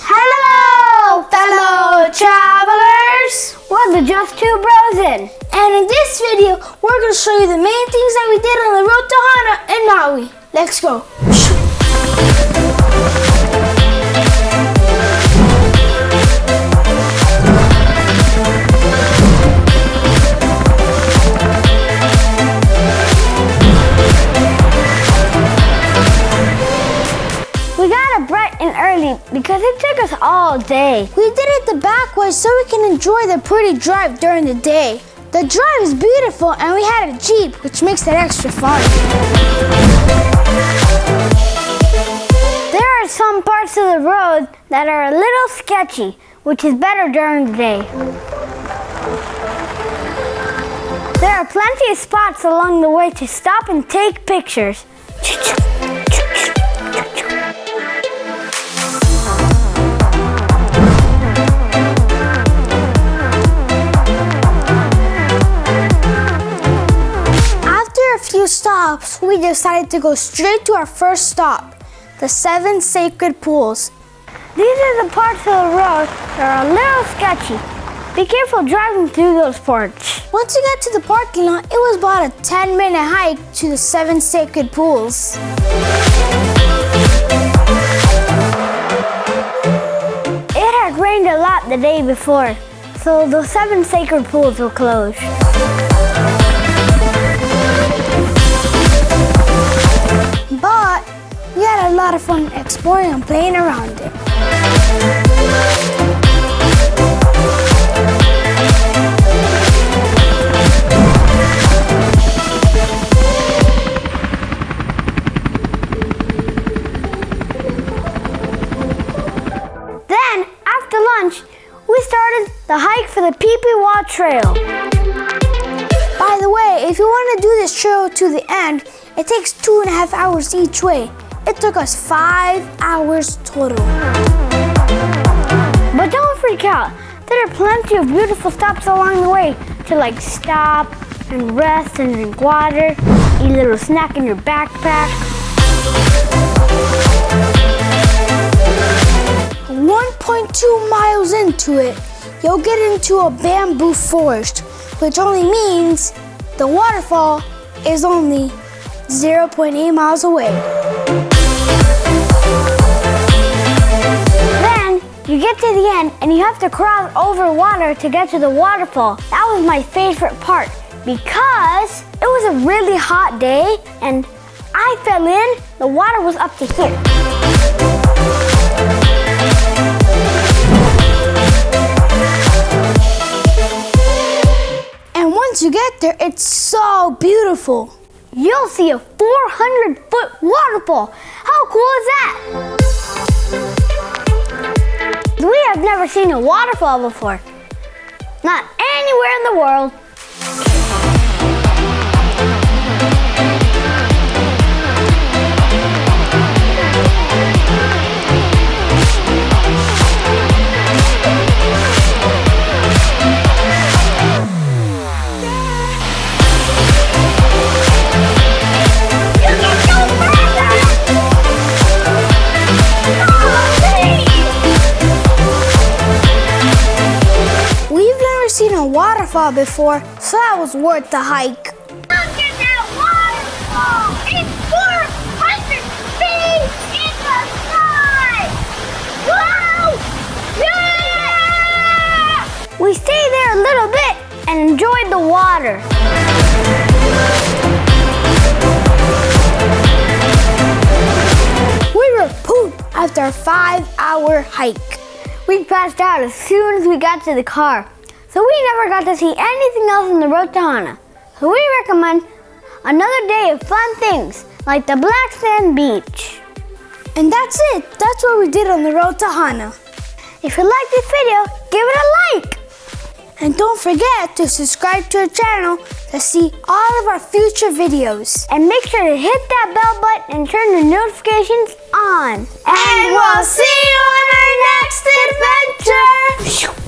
Hello, fellow travelers! We're the Justtwobrosin. And in this video, we're going to show you the main things that we did on the road to Hana in Maui. Let's go. We got up bright and early because it took us all day. We did it the back way so we can enjoy the pretty drive during the day. The drive is beautiful and we had a Jeep, which makes it extra fun. There are some parts of the road that are a little sketchy, which is better during the day. There are plenty of spots along the way to stop and take pictures. Few stops, we decided to go straight to our first stop, the 7 sacred pools. These are the parts of the road that are a little sketchy. Be careful driving through those parts. Once you get to the parking lot, it was about a 10-minute hike to the 7 sacred pools. It had rained a lot the day before, so the 7 sacred pools were closed. But we had a lot of fun exploring and playing around it. Then, after lunch, we started the hike for the Pipiwai trail. By the way, if you want to do this trail to the end, it takes 2.5 hours each way. It took us 5 hours total. But don't freak out. There are plenty of beautiful stops along the way to stop and rest and drink water, eat a little snack in your backpack. 1.2 miles into it, you'll get into a bamboo forest, which only means the waterfall is only 0.8 miles away. Then you get to the end and you have to cross over water to get to the waterfall. That was my favorite part because it was a really hot day and I fell in, the water was up to here. And once you get there, it's so beautiful. You'll see a 400-foot waterfall. How cool is that? We have never seen a waterfall before. Not anywhere in the world. Seen a waterfall before, so that was worth the hike. Look at that waterfall! It's 400 feet in the sky! Whoa! Yeah! We stayed there a little bit and enjoyed the water. We were pooped after a 5-hour hike. We passed out as soon as we got to the car. So we never got to see anything else on the road to Hana. So we recommend another day of fun things like the black sand beach. And that's it. That's what we did on the road to Hana. If you like this video, give it a like. And don't forget to subscribe to our channel to see all of our future videos. And make sure to hit that bell button and turn the notifications on. And we'll see you on our next adventure.